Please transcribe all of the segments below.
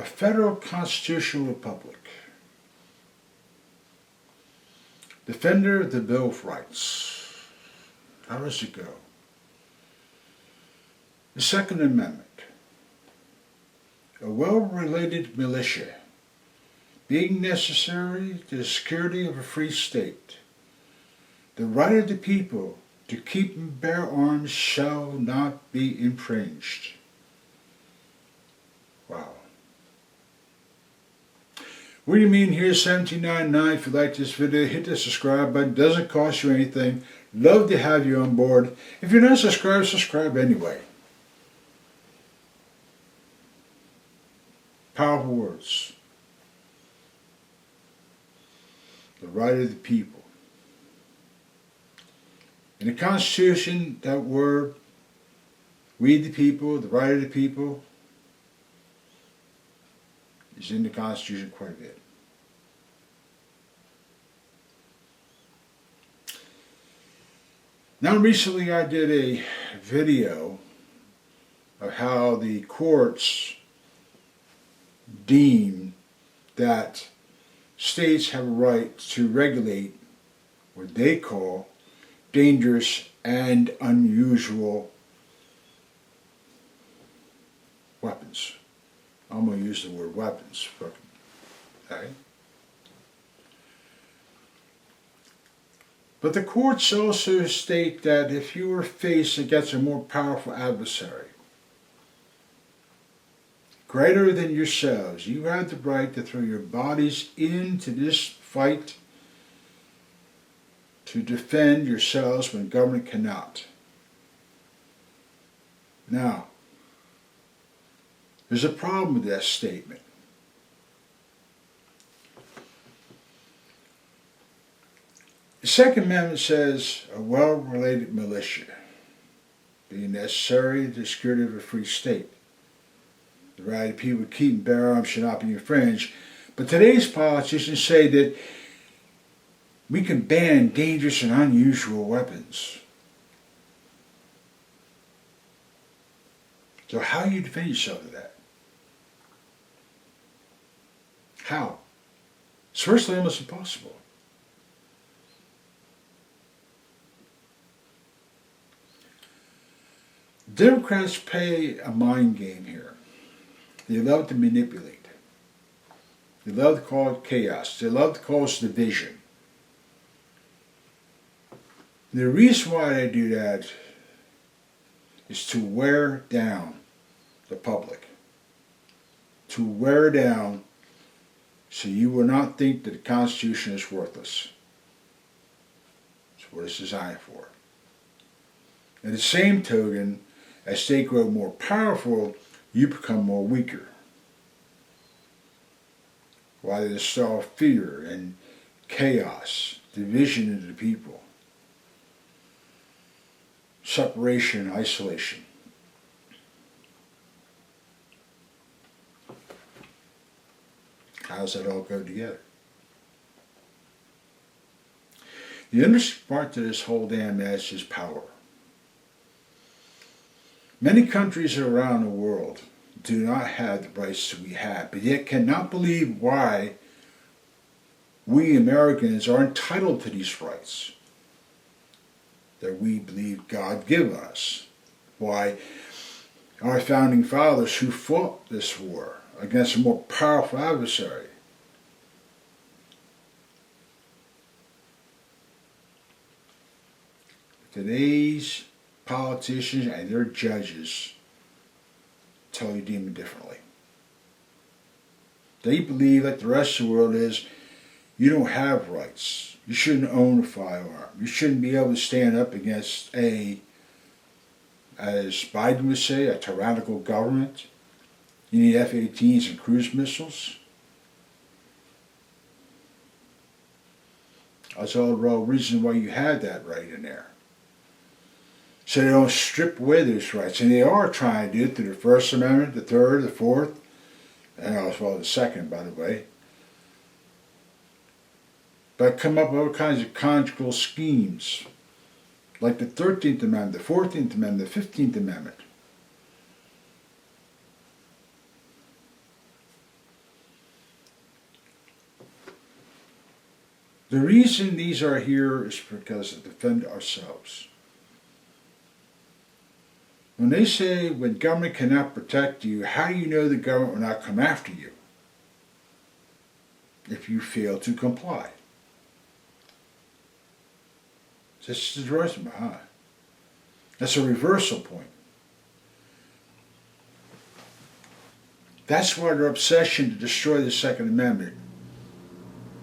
a federal constitutional republic. Defender of the Bill of Rights. How does it go? The Second Amendment. A well-related militia, being necessary to the security of a free state. The right of the people to keep and bear arms shall not be infringed. Wow. What do you mean here, $17.99? If you like this video, hit the subscribe button. Doesn't cost you anything. Love to have you on board. If you're not subscribed, subscribe anyway. Powerful words. The right of the people. In the Constitution, that word, we the people, the right of the people, is in the Constitution quite a bit. Now recently I did a video of how the courts deem that states have a right to regulate what they call dangerous and unusual weapons. I'm going to use the word weapons. Okay? But the courts also state that if you are faced against a more powerful adversary, greater than yourselves, you have the right to throw your bodies into this fight to defend yourselves when government cannot. Now, there's a problem with that statement. The Second Amendment says a well-related militia, being necessary to the security of a free state. The right of people to keep and bear arms should not be infringed. But today's politicians say that we can ban dangerous and unusual weapons. So how do you defend yourself of that? How? It's virtually almost impossible. Democrats play a mind game here. They love to manipulate. They love to call it chaos. They love to cause division. The reason why they do that is to wear down the public. To wear down so you will not think that the Constitution is worthless. That's what it's designed for. In the same token, as they grow more powerful, you become more weaker. Why they install fear and chaos, division into the people, separation and isolation. How does that all go together? The interesting part to this whole damn mess is power. Many countries around the world do not have the rights that we have, but yet cannot believe why we Americans are entitled to these rights that we believe God gave us. Why our founding fathers who fought this war against a more powerful adversary. Today's politicians and their judges totally deem it differently. They believe that the rest of the world is, you don't have rights. You shouldn't own a firearm. You shouldn't be able to stand up against as Biden would say, a tyrannical government. You need F-18s and cruise missiles. That's all the real reason why you had that right in there. So they don't strip away those rights. And they are trying to do it through the First Amendment, the Third, the Fourth, and as well the Second, by the way. But come up with all kinds of conjugal schemes, like the 13th Amendment, the 14th Amendment, the 15th Amendment. The reason these are here is because to defend ourselves. When they say when government cannot protect you, how do you know the government will not come after you if you fail to comply? This is the reason, huh? That's a reversal point. That's why their obsession to destroy the Second Amendment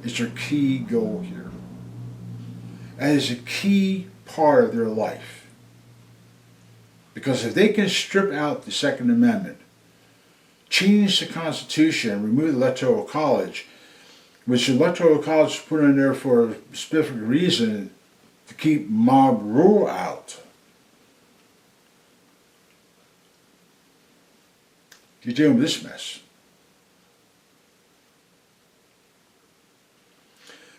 is their key goal here. And is a key part of their life. Because if they can strip out the Second Amendment, change the Constitution, and remove the Electoral College, which the Electoral College was put in there for a specific reason, to keep mob rule out, you're dealing with this mess.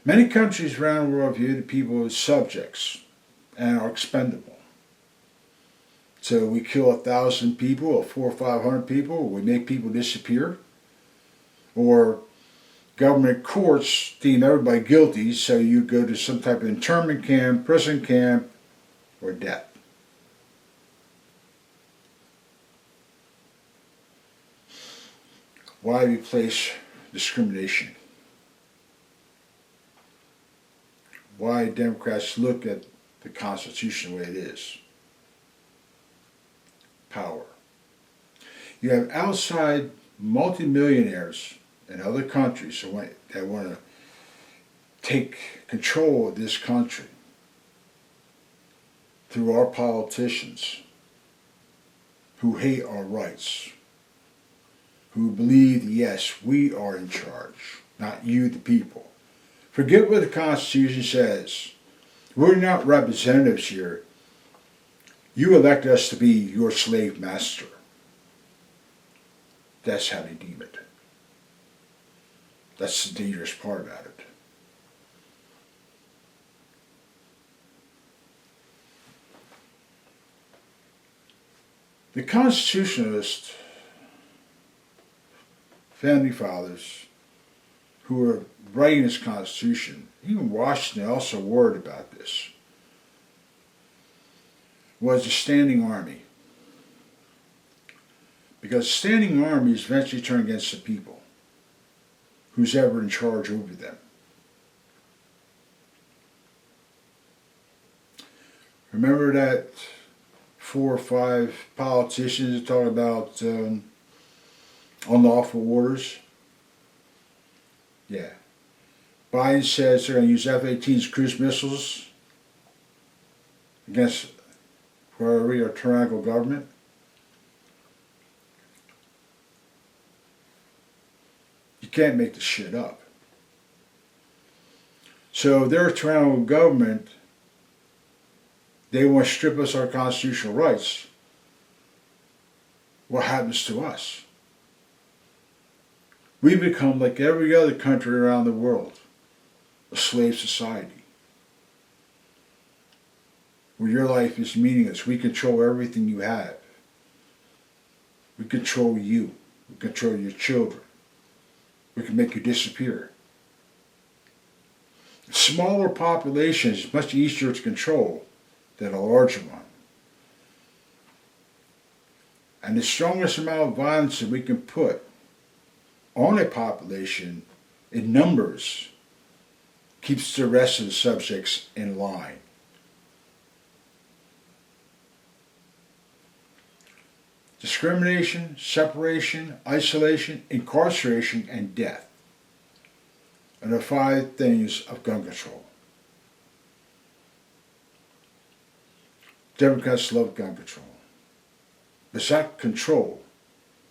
Many countries around the world view the people as subjects and are expendable. So we kill 1,000 people or 400 or 500 people, we make people disappear, or government courts deem everybody guilty, so you go to some type of internment camp, prison camp, or death. Why replace discrimination? Why Democrats look at the Constitution the way it is? Power. You have outside multimillionaires in other countries that want to take control of this country through our politicians who hate our rights, who believe, yes, we are in charge, not you, the people. Forget what the Constitution says. We're not representatives here. You elect us to be your slave master. That's how they deem it. That's the dangerous part about it. The constitutionalist founding fathers who were writing this Constitution, even Washington also worried about this, was a standing army. Because a standing army is eventually turned against the people, who's ever in charge over them. Remember that 4 or 5 politicians that talk about unlawful orders? Yeah. Biden says they're going to use F-18s cruise missiles against wherever your tyrannical government. You can't make this shit up. So their tyrannical government, they want to strip us our constitutional rights. What happens to us? We become like every other country around the world, a slave society, where your life is meaningless. We control everything you have. We control you. We control your children. We can make you disappear. A smaller population is much easier to control than a larger one. And the strongest amount of violence that we can put on a population in numbers keeps the rest of the subjects in line. Discrimination, separation, isolation, incarceration, and death are the 5 things of gun control. Democrats love gun control. But that control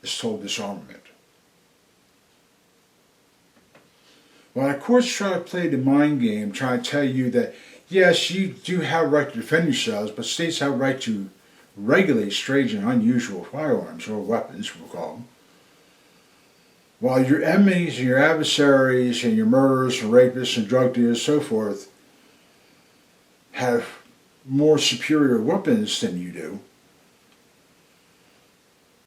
is total disarmament. While the courts try to play the mind game, try to tell you that, yes, you do have a right to defend yourselves, but states have a right to regulate strange and unusual firearms, or weapons, we'll call them. While your enemies and your adversaries and your murderers and rapists and drug dealers and so forth have more superior weapons than you do,